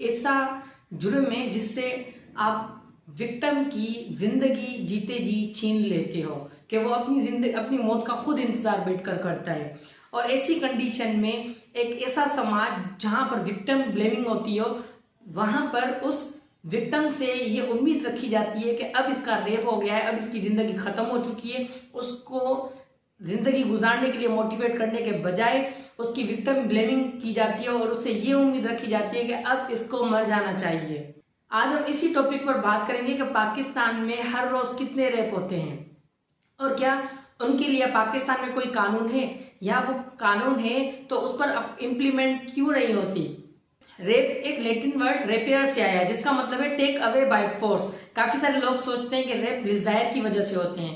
ऐसा जुर्म है जिससे आप विक्टिम की जिंदगी जीते जी छीन लेते हो कि वो अपनी मौत का खुद इंतजार बैठकर करता है। और ऐसी कंडीशन में एक ऐसा समाज जहां पर विक्टिम ब्लेमिंग होती हो, वहां पर उस विक्टिम से ये उम्मीद रखी जाती है कि अब इसका रेप हो गया है, अब इसकी जिंदगी खत्म हो चुकी है। उसको जिंदगी गुजारने के लिए मोटिवेट करने के बजाय उसकी विक्टिम ब्लेमिंग की जाती है और उससे ये उम्मीद रखी जाती है कि अब इसको मर जाना चाहिए। आज हम इसी टॉपिक पर बात करेंगे कि पाकिस्तान में हर रोज कितने रेप होते हैं और क्या उनके लिए पाकिस्तान में कोई कानून है, या वो कानून है तो उस पर इम्प्लीमेंट क्यों नहीं होती। रेप एक लैटिन वर्ड रेपियर से आया है जिसका मतलब है टेक अवे बाय फोर्स। काफी सारे लोग सोचते हैं कि रेप डिजायर की वजह से होते हैं,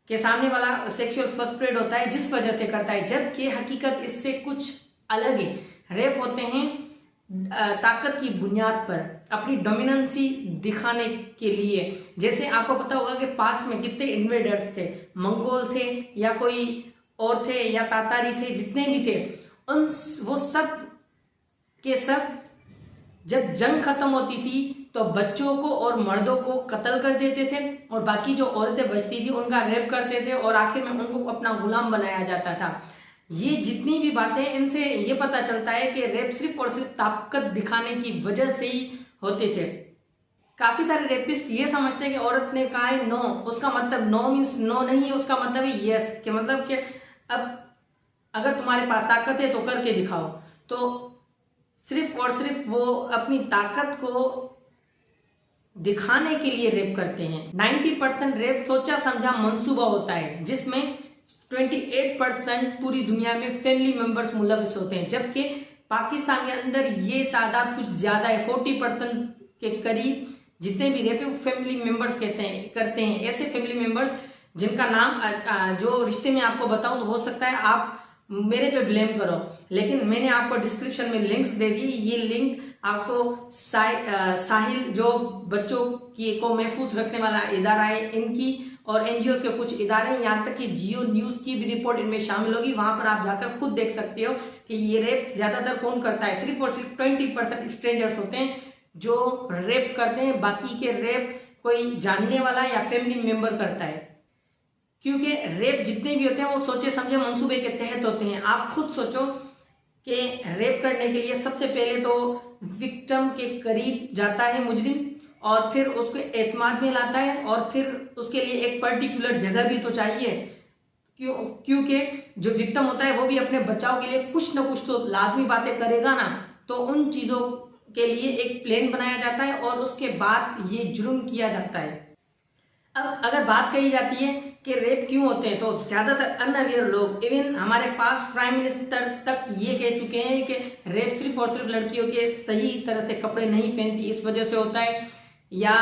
कि सामने वाला सेक्सुअल फ्रस्ट्रेट होता है जिस वजह से करता है, जबकि हकीकत इससे कुछ अलग है। रेप होते हैं ताकत की बुनियाद पर, अपनी डोमिनेंसी दिखाने के लिए। जैसे आपको पता होगा कि पास्ट में कितने इन्वेडर्स थे, मंगोल थे या कोई और थे या तातारी थे, जितने भी थे वो सब के सब जब जंग खत्म होती थी तो बच्चों को और मर्दों को कत्ल कर देते थे और बाकी जो औरतें बचती थी उनका रेप करते थे और आखिर में उनको अपना गुलाम बनाया जाता था। ये जितनी भी बातें, इनसे ये पता चलता है कि रेप सिर्फ और सिर्फ ताकत दिखाने की वजह से ही होते थे। काफी सारे रेपिस्ट ये समझते हैं कि औरत ने कहा है नो, उसका मतलब नो मीन्स नो नहीं है, उसका मतलब है यस, के मतलब कि अब अगर तुम्हारे पास ताकत है तो करके दिखाओ। तो सिर्फ और सिर्फ वो अपनी ताकत को दिखाने के लिए रेप करते हैं। 90% रेप सोचा समझा मंसूबा होता है जिसमें 28% पूरी दुनिया में फैमिली मेंबर्स मुलविस होते हैं, जबकि पाकिस्तान के अंदर ये तादाद कुछ ज्यादा है। 40% के करीब जितने भी रेप है फैमिली मेंबर्स करते हैं। ऐसे फैमिली मेंबर्स जिनका नाम जो रिश्ते में आपको बताऊं तो हो सकता है आप मेरे पे ब्लेम करो, लेकिन मैंने आपको डिस्क्रिप्शन में लिंक्स दे दी। ये लिंक आपको साहिल जो बच्चों को महफूज रखने वाला इदारा है, इनकी और एनजीओ के कुछ इदारे, यहाँ तक कि जियो न्यूज की भी रिपोर्ट इनमें शामिल होगी। वहां पर आप जाकर खुद देख सकते हो कि ये रेप ज्यादातर कौन करता है। सिर्फ और सिर्फ 20% स्ट्रेंजर्स होते हैं जो रेप करते हैं, बाकी के रेप कोई जानने वाला या फैमिली मेंबर करता है। क्योंकि रेप जितने भी होते हैं वो सोचे समझे मंसूबे के तहत होते हैं। आप खुद सोचो कि रेप करने के लिए सबसे पहले तो विक्टिम के करीब जाता है मुजरिम और फिर उसको एतमाद में लाता है और फिर उसके लिए एक पर्टिकुलर जगह भी तो चाहिए। क्योंकि जो विक्टिम होता है वो भी अपने बचाव के लिए कुछ ना कुछ तो लाजमी बातें करेगा ना, तो उन चीजों के लिए एक प्लान बनाया जाता है और उसके बाद ये जुर्म किया जाता है। अब अगर बात कही जाती है कि रेप क्यों होते हैं तो ज्यादातर अनअवेयर लोग, इवन हमारे पास प्राइम मिनिस्टर तक ये कह चुके हैं कि रेप सिर्फ और सिर्फ लड़कियों के सही तरह से कपड़े नहीं पहनती इस वजह से होता है, या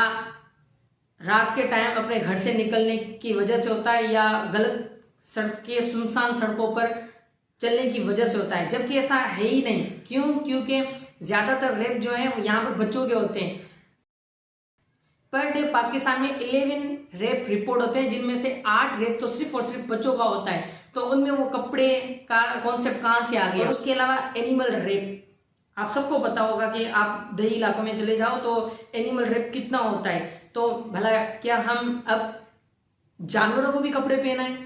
रात के टाइम अपने घर से निकलने की वजह से होता है, या गलत सुनसान सड़कों पर चलने की वजह से होता है, जबकि ऐसा है ही नहीं। क्यों? क्योंकि ज्यादातर रेप जो है यहाँ पर बच्चों के होते हैं। पर डे पाकिस्तान में 11 रेप रिपोर्ट होते हैं, जिनमें से 8 रेप तो सिर्फ और सिर्फ बच्चों का होता है। तो उनमें वो कपड़े का कॉन्सेप्ट कहां से आ गया। उसके अलावा एनिमल रेप, आप सबको पता होगा कि आप दही इलाकों में चले जाओ तो एनिमल रेप कितना होता है। तो भला क्या हम अब जानवरों को भी कपड़े पहनाएं?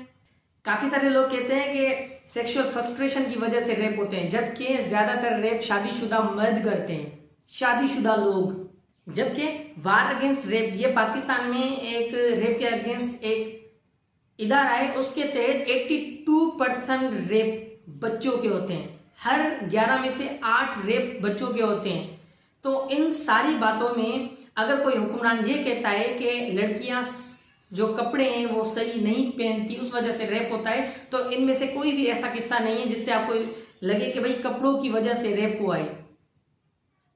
काफी सारे लोग कहते हैं कि सेक्सुअल फ्रस्ट्रेशन की वजह से रेप होते हैं, जबकि ज्यादातर रेप शादीशुदा मर्द करते हैं, शादीशुदा लोग। जबकि वार अगेंस्ट रेप, ये पाकिस्तान में एक रेप के अगेंस्ट एक इदारा है, उसके तहत 82% रेप बच्चों के होते हैं। हर 11 में से 8 रेप बच्चों के होते हैं। तो इन सारी बातों में अगर कोई हुक्मरान ये कहता है कि लड़कियां जो कपड़े हैं वो सही नहीं पहनती उस वजह से रेप होता है, तो इनमें से कोई भी ऐसा किस्सा नहीं है जिससे आपको लगे कि भाई कपड़ों की वजह से रेप हुआ है।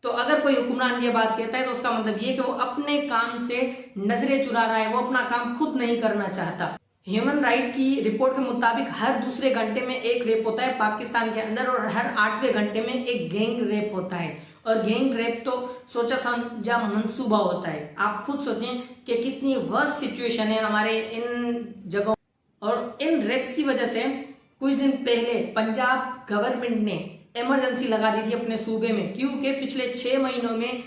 तो अगर कोई हुक्मरान ये बात कहता है तो उसका मतलब ये कि वो अपने काम से नजरें चुरा रहा है, वो अपना काम खुद नहीं करना चाहता। ह्यूमन राइट की रिपोर्ट के मुताबिक हर दूसरे घंटे में एक रेप होता है पाकिस्तान के अंदर, और हर 8वें घंटे में एक गैंग रेप होता है। और गैंग रेप तो सोचा समझा मंसूबा होता है। आप खुद सोचें कि कितनी वर्स्ट सिचुएशन है हमारे इन जगहों। और इन रेप्स की वजह से कुछ दिन पहले पंजाब गवर्नमेंट ने इमरजेंसी लगा दी थी अपने सूबे में, क्योंकि पिछले 6 महीनों में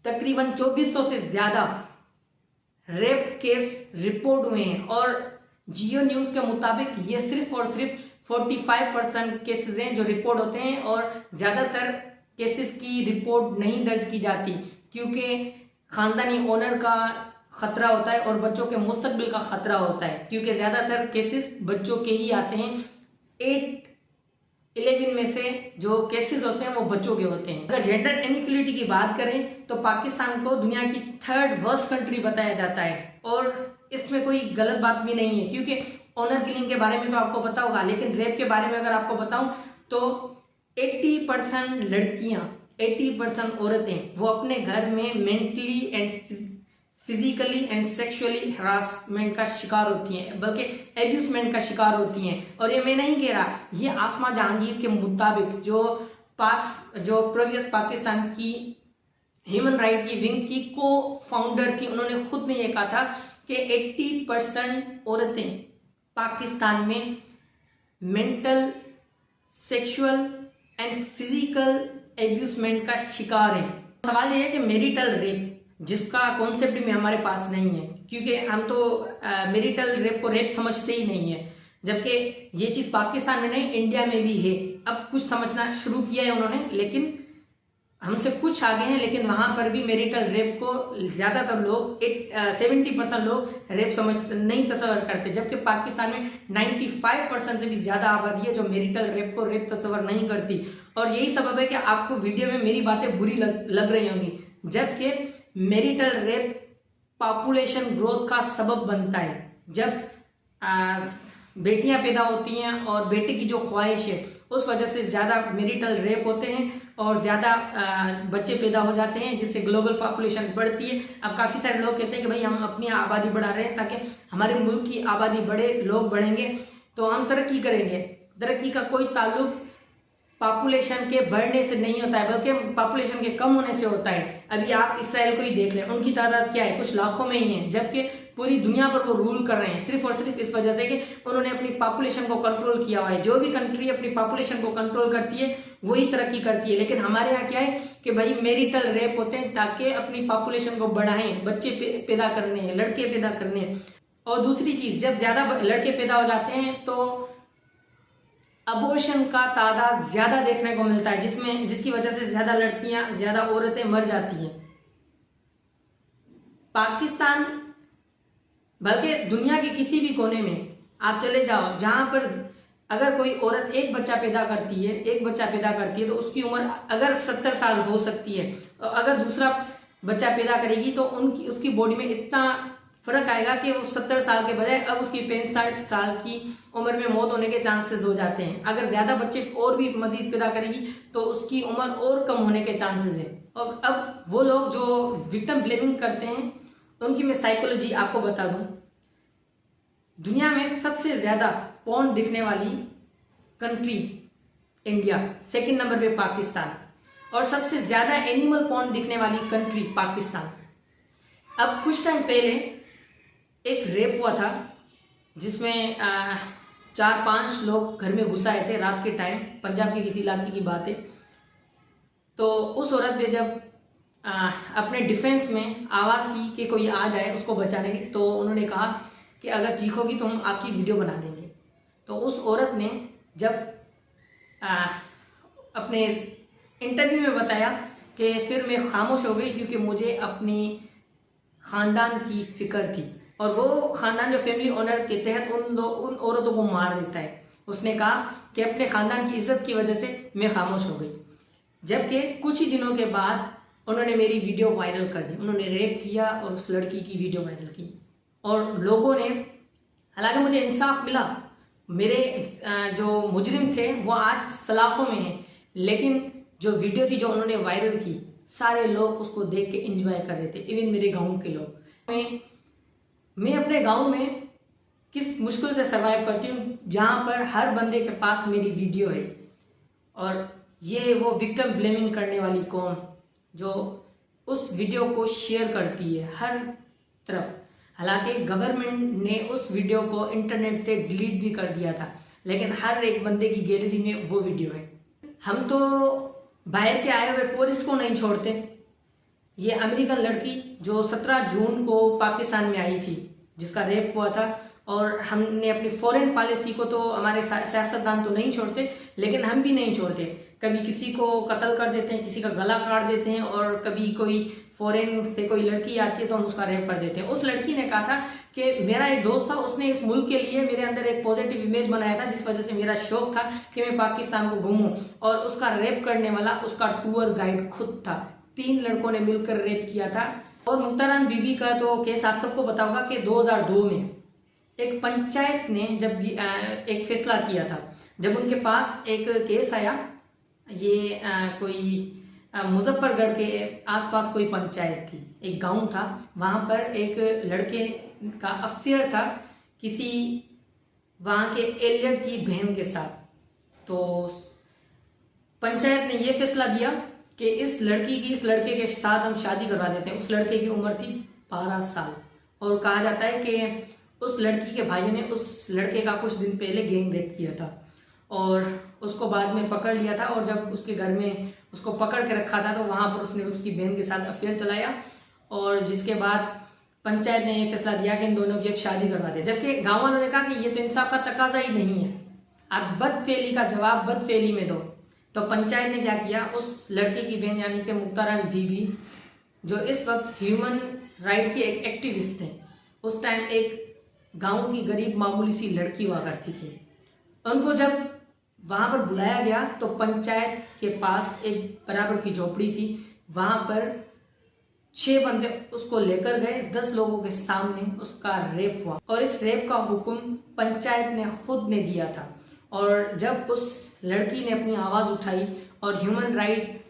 तकरीबन 2400 से ज्यादा रेप केस रिपोर्ट हुए हैं। और जियो न्यूज के मुताबिक ये सिर्फ और सिर्फ 45% केसेस हैं जो रिपोर्ट होते हैं, और ज्यादातर केसेस की रिपोर्ट नहीं दर्ज की जाती क्योंकि खानदानी ओनर का खतरा होता है और बच्चों के मुस्तकबिल का खतरा होता है, क्योंकि ज्यादातर केसेस बच्चों के ही आते हैं। 8-11 में से जो केसेस होते हैं वो बच्चों के होते हैं। अगर जेंडर इनइक्वलिटी की बात करें तो पाकिस्तान को दुनिया की 3rd वर्स्ट कंट्री बताया जाता है, और इसमें कोई गलत बात भी नहीं है, क्योंकि ऑनर किलिंग के बारे में तो आपको पता होगा, लेकिन रेप के बारे में अगर आपको बताऊं तो 80% लड़कियां, 80% औरतें वो अपने घर में mentally and physically and sexually harassment का शिकार होती हैं, बल्कि एब्यूसमेंट का शिकार होती हैं। और ये मैं नहीं कह रहा, ये आसमा जहांगीर के मुताबिक जो प्रीवियस पाकिस्तान की ह्यूमन राइट की विंग की को फाउंडर थी, उन्होंने खुद ने ये कहा था कि 80% औरतें पाकिस्तान में मेंटल, सेक्सुअल एंड फिजिकल एब्यूसमेंट का शिकार हैं। सवाल ये है कि मैरिटल रेप, जिसका कॉन्सेप्ट भी हमारे पास नहीं है, क्योंकि हम तो मैरिटल रेप को रेप समझते ही नहीं है, जबकि ये चीज पाकिस्तान में नहीं इंडिया में भी है। अब कुछ समझना शुरू किया है उन्होंने, लेकिन हमसे कुछ आगे हैं, लेकिन वहां पर भी मैरिटल रेप को ज्यादातर लोग 70% लोग रेप समझ नहीं तस्वर करते, जबकि पाकिस्तान में 95% से भी ज्यादा आबादी है जो मैरिटल रेप को रेप तस्वर नहीं करती। और यही सबब है कि आपको वीडियो में मेरी बातें बुरी लग रही होंगी, जबकि मैरिटल रेप पॉपुलेशन ग्रोथ का सबब बनता है। जब बेटियां पैदा होती हैं और बेटे की जो ख्वाहिश है उस वजह से ज्यादा मैरिटल रेप होते हैं और ज्यादा बच्चे पैदा हो जाते हैं, जिससे ग्लोबल पॉपुलेशन बढ़ती है। अब काफी सारे लोग कहते हैं कि भाई हम अपनी आबादी बढ़ा रहे हैं ताकि हमारे मुल्क की आबादी बढ़े, लोग बढ़ेंगे तो हम तरक्की करेंगे। तरक्की का कोई ताल्लुक पॉपुलेशन के बढ़ने से नहीं होता है, बल्कि पॉपुलेशन के कम होने से होता है। अभी आप इसराइल को ही देख लें, उनकी तादाद क्या है, कुछ लाखों में ही है, जबकि पूरी दुनिया पर वो रूल कर रहे हैं सिर्फ और सिर्फ इस वजह से कि उन्होंने अपनी पॉपुलेशन को कंट्रोल किया हुआ है। जो भी कंट्री अपनी पॉपुलेशन को कंट्रोल करती है वही तरक्की करती है। लेकिन हमारे यहाँ क्या है कि भाई मैरिटल रेप होते हैं ताकि अपनी पॉपुलेशन को बढ़ाएं, बच्चे पैदा करने हैं, लड़के पैदा करने हैं। और दूसरी चीज, जब ज्यादा लड़के पैदा हो जाते हैं तो अबॉर्शन का तादाद ज्यादा देखने को मिलता है, जिसकी वजह से ज्यादा लड़कियां, ज्यादा औरतें मर जाती हैं। पाकिस्तान बल्कि दुनिया के किसी भी कोने में आप चले जाओ, जहां पर अगर कोई औरत एक बच्चा पैदा करती है तो उसकी उम्र अगर 70 साल हो सकती है, और अगर दूसरा बच्चा पैदा करेगी तो उसकी बॉडी में इतना फर्क आएगा कि वो 70 साल के बजाय अब उसकी 65 साल की उम्र में मौत होने के चांसेस हो जाते हैं। अगर ज्यादा बच्चे और भी मजीद पैदा करेगी तो उसकी उम्र और कम होने के चांसेस हैं। और अब वो लोग जो विक्टिम ब्लेमिंग करते हैं उनकी मैं साइकोलॉजी आपको बता दूं। दुनिया में सबसे ज्यादा पॉर्न दिखने वाली कंट्री इंडिया, सेकंड नंबर पे पाकिस्तान, और सबसे ज्यादा एनिमल पॉर्न दिखने वाली कंट्री पाकिस्तान। अब कुछ टाइम पहले एक रेप हुआ था जिसमें 4-5 लोग घर में घुस आए थे रात के टाइम, पंजाब के किसी इलाके की बात है। तो उस औरत ने जब अपने डिफेंस में आवाज़ की कि कोई आ जाए उसको बचाने, तो उन्होंने कहा कि अगर चीखोगी तो हम आपकी वीडियो बना देंगे। तो उस औरत ने जब अपने इंटरव्यू में बताया कि फिर मैं खामोश हो गई क्योंकि मुझे अपनी ख़ानदान की फिक्र थी, और वो खानदान जो फैमिली ऑनर के तहत उन औरतों को मार देता है। उसने कहा कि अपने खानदान की इज्जत की वजह से मैं खामोश हो गई। जबकि कुछ ही दिनों के बाद उन्होंने मेरी वीडियो वायरल कर दी। उन्होंने रेप किया और उस लड़की की वीडियो वायरल की, और लोगों ने, हालांकि मुझे इंसाफ मिला, मेरे जो मुजरिम थे वो आज सलाखों में हैं, लेकिन जो वीडियो थी जो उन्होंने वायरल की, सारे लोग उसको देख के एंजॉय कर रहे थे, इवन मेरे गाँव के लोग। मैं अपने गांव में किस मुश्किल से सरवाइव करती हूँ, जहां पर हर बंदे के पास मेरी वीडियो है। और ये वो विक्टिम ब्लेमिंग करने वाली कौम जो उस वीडियो को शेयर करती है हर तरफ। हालांकि गवर्नमेंट ने उस वीडियो को इंटरनेट से डिलीट भी कर दिया था, लेकिन हर एक बंदे की गैलरी में वो वीडियो है। हम तो बाहर के आए हुए टूरिस्ट को नहीं छोड़ते। ये अमेरिकन लड़की जो 17 जून को पाकिस्तान में आई थी, जिसका रेप हुआ था, और हमने अपनी फॉरेन पॉलिसी को तो हमारे सियासतदान तो नहीं छोड़ते, लेकिन हम भी नहीं छोड़ते। कभी किसी को कत्ल कर देते हैं, किसी का गला काट देते हैं, और कभी कोई फॉरेन से कोई लड़की आती है तो हम उसका रेप कर देते हैं। उस लड़की ने कहा था कि मेरा एक दोस्त था, उसने इस मुल्क के लिए मेरे अंदर एक पॉजिटिव इमेज बनाया था, जिस वजह से मेरा शौक था कि मैं पाकिस्तान को घूमूं, और उसका रेप करने वाला उसका टूर गाइड खुद था। 3 लड़कों ने मिलकर रेप किया था। और मुख्ताराम बीबी का तो केस आप सबको पता होगा कि 2002 में एक पंचायत ने जब एक फैसला किया था, जब उनके पास एक केस आया, ये कोई मुजफ्फरगढ़ के आसपास कोई पंचायत थी, एक गांव था, वहां पर एक लड़के का अफेयर था किसी वहां के एलियट की बहन के साथ। तो पंचायत ने यह फैसला दिया कि इस लड़की की इस लड़के के साथ हम शादी करवा देते हैं। उस लड़के की उम्र थी 12 साल, और कहा जाता है कि उस लड़की के भाइयों ने उस लड़के का कुछ दिन पहले गैंग रेप किया था, और उसको बाद में पकड़ लिया था। और जब उसके घर में उसको पकड़ के रखा था तो वहां पर उसने उसकी बहन के साथ अफेयर चलाया, और जिसके बाद पंचायत ने यह फैसला दिया कि इन दोनों की अब शादी करवा दे। जबकि गांव वालों ने कहा कि ये तो इंसाफ का तकाजा ही नहीं है, आप बदफेली का जवाब बदफेली में दो। तो पंचायत ने क्या किया, उस लड़के की बहन यानी कि मुख्ताराम बीबी, जो इस वक्त ह्यूमन राइट की एक एक्टिविस्ट थे, उस टाइम एक गांव की गरीब मामूली सी लड़की हुआ करती थी, उनको जब वहां पर बुलाया गया तो पंचायत के पास एक बराबर की झोपड़ी थी, वहां पर 6 बंदे उसको लेकर गए, 10 लोगों के सामने उसका रेप हुआ, और इस रेप का हुक्म पंचायत ने खुद ने दिया था। और जब उस लड़की ने अपनी आवाज उठाई और ह्यूमन राइट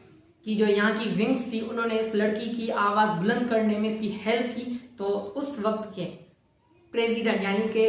की जो यहाँ की विंग्स थी, उन्होंने इस लड़की की आवाज बुलंद करने में इसकी हेल्प की, तो उस वक्त के प्रेसिडेंट यानी कि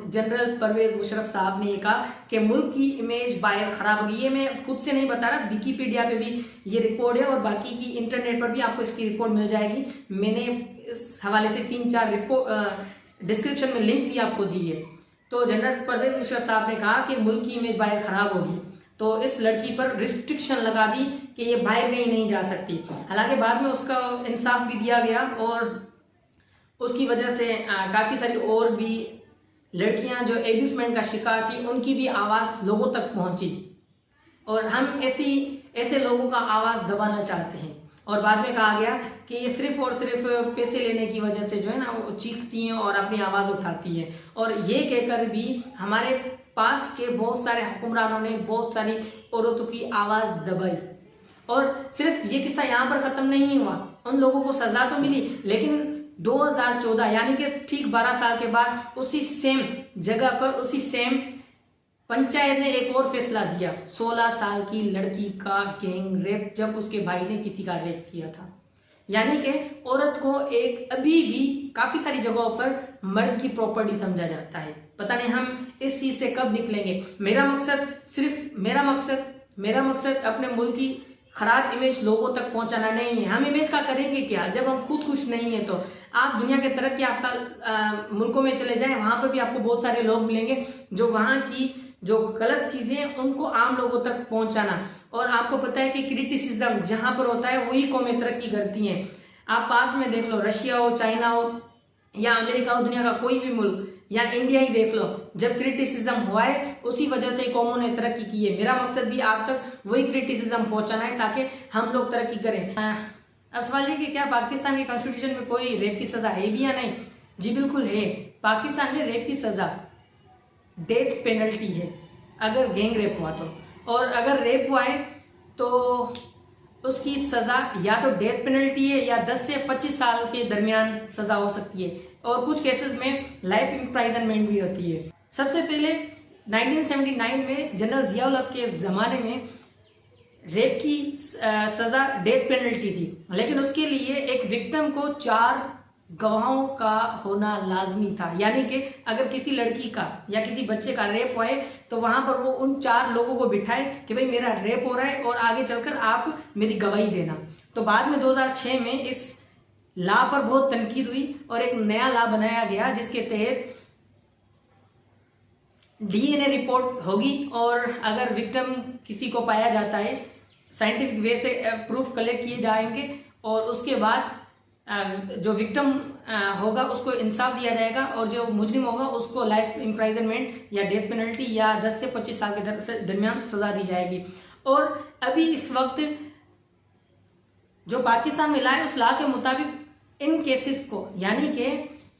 जनरल परवेज मुशर्रफ साहब ने ये कहा कि मुल्क की इमेज बाहर खराब होगी। ये मैं खुद से नहीं बता रहा, विकीपीडिया पे भी ये रिपोर्ट है, और बाकी की इंटरनेट पर भी आपको इसकी रिपोर्ट मिल जाएगी। मैंने इस हवाले से 3-4 रिपोर्ट डिस्क्रिप्शन में लिंक भी आपको दी है। तो जनरल परवेज मुशर्रफ साहब ने कहा कि मुल्क की इमेज बाहर खराब होगी, तो इस लड़की पर रिस्ट्रिक्शन लगा दी कि ये बाहर कहीं नहीं जा सकती। हालांकि बाद में उसका इंसाफ भी दिया गया, और उसकी वजह से काफी सारी और भी लड़कियां जो एब्यूसमेंट का शिकार थी, उनकी भी आवाज लोगों तक पहुंची, और हम ऐसे लोगों का आवाज दबाना चाहते हैं। और बाद में कहा गया कि ये सिर्फ और सिर्फ पैसे लेने की वजह से जो है ना, वो चीखती हैं और अपनी आवाज उठाती हैं। और ये कहकर भी हमारे पास्ट के बहुत सारे हुक्मरानों ने बहुत सारी औरतों की आवाज दबाई। और सिर्फ ये किस्सा यहाँ पर खत्म नहीं हुआ, उन लोगों को सजा तो मिली, लेकिन 2014 यानी कि ठीक 12 साल के बाद उसी सेम जगह पर उसी सेम पंचायत ने एक और फैसला दिया। 16 साल की लड़की का गैंग रेप, जब उसके भाई ने किसी का रेप किया था। यानी कि औरत को एक अभी भी काफी सारी जगहों पर मर्द की प्रॉपर्टी समझा जाता है। पता नहीं हम इस चीज से कब निकलेंगे। मेरा मकसद अपने मुल्क की खराब इमेज लोगों तक पहुंचाना नहीं है। हम इमेज का करेंगे क्या जब हम खुद खुश नहीं है। तो आप दुनिया के तरक्की याफ्ता मुल्कों में चले जाएं, वहां पर भी आपको बहुत सारे लोग मिलेंगे जो वहां की जो गलत चीजें उनको आम लोगों तक पहुंचाना। और आपको पता है कि क्रिटिसिज्म जहां पर होता है वही कौमें तरक्की करती हैं। आप पास में देख लो, रशिया हो, चाइना हो या अमेरिका हो, दुनिया का कोई भी मुल्क या इंडिया ही देख लो, जब क्रिटिसिज्म हुआ है उसी वजह से कौमों ने तरक्की की है। मेरा मकसद भी आप तक वही क्रिटिसिज्म पहुंचाना है ताकि हम लोग तरक्की करें। अब सवाल ये कि क्या पाकिस्तान के कॉन्स्टिट्यूशन में कोई रेप की सजा है भी या नहीं? जी बिल्कुल है। पाकिस्तान में रेप की सजा डेथ पेनल्टी है अगर गैंग रेप हुआ तो, और अगर रेप हुआ है तो उसकी सजा या तो डेथ पेनल्टी है या 10 से 25 साल के दरमियान सजा हो सकती है, और कुछ केसेस में लाइफ इम्प्राइजनमेंट भी होती है। सबसे पहले 1979 में जनरल जियाउल हक के जमाने में रेप की सजा डेथ पेनल्टी थी, लेकिन उसके लिए एक विक्टिम को 4 गवाहों का होना लाजमी था। यानी कि अगर किसी लड़की का या किसी बच्चे का रेप हुआ है तो वहां पर वो उन 4 लोगों को बिठाए कि भाई मेरा रेप हो रहा है और आगे चलकर आप मेरी गवाही देना। तो बाद में 2006 में इस लॉ पर बहुत तनकीद हुई और एक नया लॉ बनाया गया जिसके तहत डीएनए रिपोर्ट होगी और अगर विक्टिम किसी को पाया जाता है साइंटिफिक वे से प्रूफ कलेक्ट किए जाएंगे और उसके बाद जो विक्टिम होगा उसको इंसाफ दिया जाएगा और जो मुजरिम होगा उसको लाइफ इम्प्राइजनमेंट या डेथ पेनल्टी या 10 से 25 साल के दरमियान सजा दी जाएगी। और अभी इस वक्त जो पाकिस्तान में लॉ है उस लॉ के मुताबिक इन केसेस को यानी कि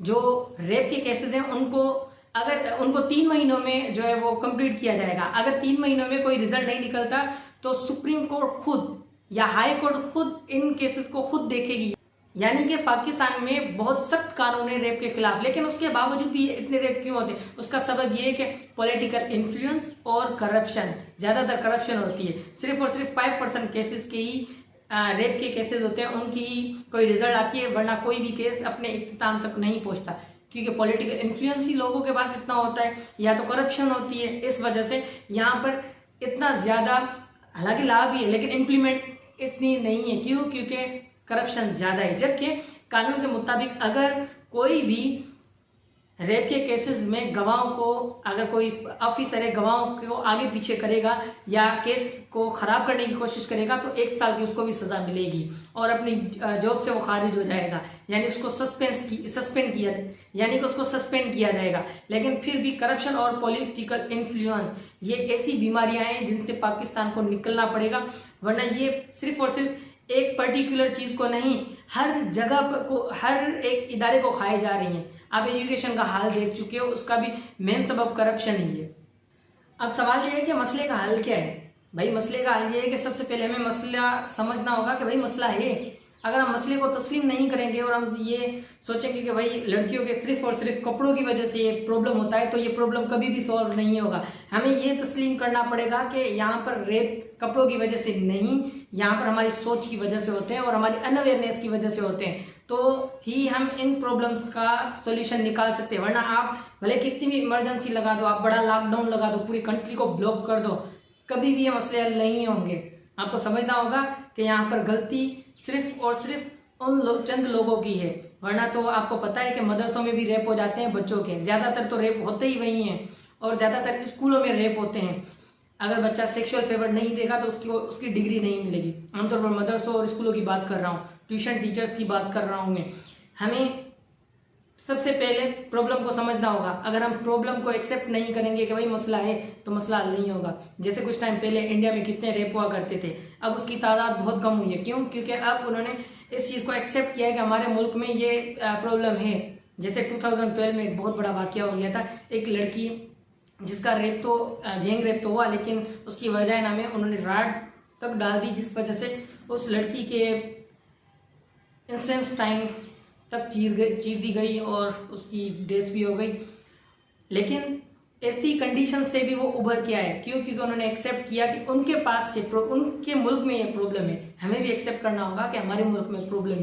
जो रेप के केसेस हैं उनको 3 महीनों में जो है वो कंप्लीट किया जाएगा। अगर 3 महीनों में कोई रिजल्ट नहीं निकलता तो सुप्रीम कोर्ट खुद या हाई कोर्ट खुद इन केसेस को खुद देखेगी। यानी कि पाकिस्तान में बहुत सख्त कानून है रेप के खिलाफ, लेकिन उसके बावजूद भी इतने रेप क्यों होते हैं? उसका सबब ये है कि पॉलिटिकल इन्फ्लुएंस और करप्शन, ज्यादातर करप्शन होती है। सिर्फ और सिर्फ 5% केसेस के ही रेप के केसेस होते हैं, उनकी ही कोई रिजल्ट आती है, वरना कोई भी केस अपने इख्तिताम तक नहीं पहुंचता क्योंकि पॉलिटिकल इन्फ्लुएंस ही लोगों के पास इतना होता है या तो करप्शन होती है। इस वजह से यहाँ पर इतना ज्यादा, हालांकि लाभ भी है लेकिन इम्प्लीमेंट इतनी नहीं है। क्यों? क्योंकि करप्शन ज्यादा है। जबकि कानून के मुताबिक अगर कोई भी रेप के केसेस में गवाहों को, अगर कोई ऑफिसर है गवाहों को आगे पीछे करेगा या केस को खराब करने की कोशिश करेगा तो 1 साल की उसको भी सजा मिलेगी और अपनी जॉब से वो खारिज हो जाएगा, यानी उसको सस्पेंड किया जाएगा। लेकिन फिर भी करप्शन और पॉलिटिकल इन्फ्लुएंस ये ऐसी बीमारियां हैं जिनसे पाकिस्तान को निकलना पड़ेगा, वरना ये सिर्फ और सिर्फ एक पर्टिकुलर चीज को नहीं, हर जगह को, हर एक इदारे को खाए जा रही हैं। आप एजुकेशन का हाल देख चुके हो, उसका भी मेन सबब करप्शन ही है। अब सवाल यह है कि मसले का हल क्या है? भाई मसले का हल ये है कि सबसे पहले हमें मसला समझना होगा कि भाई मसला है। अगर हम मसले को तस्लीम नहीं करेंगे और हम ये सोचेंगे कि भाई लड़कियों के सिर्फ और सिर्फ कपड़ों की वजह से ये प्रॉब्लम होता है तो ये प्रॉब्लम कभी भी सॉल्व नहीं होगा। हमें ये तस्लीम करना पड़ेगा कि यहाँ पर रेप कपड़ों की वजह से नहीं, यहाँ पर हमारी सोच की वजह से होते हैं और हमारी अनअवेयरनेस की वजह से होते हैं, तो ही हम इन प्रॉब्लम्स का सॉल्यूशन निकाल सकते हैं। वरना आप भले कितनी भी इमरजेंसी लगा दो, आप बड़ा लॉकडाउन लगा दो, पूरी कंट्री को ब्लॉक कर दो, कभी भी ये मसले हल नहीं होंगे। आपको समझना होगा कि यहाँ पर गलती सिर्फ और सिर्फ चंद लोगों की है, वरना तो आपको पता है कि मदरसों में भी रेप हो जाते हैं बच्चों के, ज्यादातर तो रेप होते ही वही हैं और ज्यादातर स्कूलों में रेप होते हैं। अगर बच्चा सेक्सुअल फेवर नहीं देगा तो उसकी डिग्री नहीं मिलेगी। आमतौर पर मदरसों और स्कूलों की बात कर रहा हूँ, ट्यूशन टीचर्स की बात कर रहा हूँ मैं। हमें सबसे पहले प्रॉब्लम को समझना होगा। अगर हम प्रॉब्लम को एक्सेप्ट नहीं करेंगे कि भाई मसला है तो मसला हल नहीं होगा। जैसे कुछ टाइम पहले इंडिया में कितने रेप हुआ करते थे, अब उसकी तादाद बहुत कम हुई है। क्यों? क्योंकि अब उन्होंने इस चीज को एक्सेप्ट किया है कि हमारे मुल्क में ये प्रॉब्लम है। जैसे 2012 में एक बहुत बड़ा वाकया हो गया था, एक लड़की जिसका रेप तो गैंग रेप तो हुआ, लेकिन उसकी वजाइना में उन्होंने रॉड तक डाल दी, जिस वजह से उस लड़की के इंस्टेंटाइन तक चीर दी गई और उसकी डेथ भी हो गई। लेकिन ऐसी कंडीशन से भी वो उभर के आए। क्यों? क्योंकि उन्होंने एक्सेप्ट किया कि उनके पास से उनके मुल्क में ये प्रॉब्लम है। हमें भी एक्सेप्ट करना होगा कि हमारे मुल्क में प्रॉब्लम है।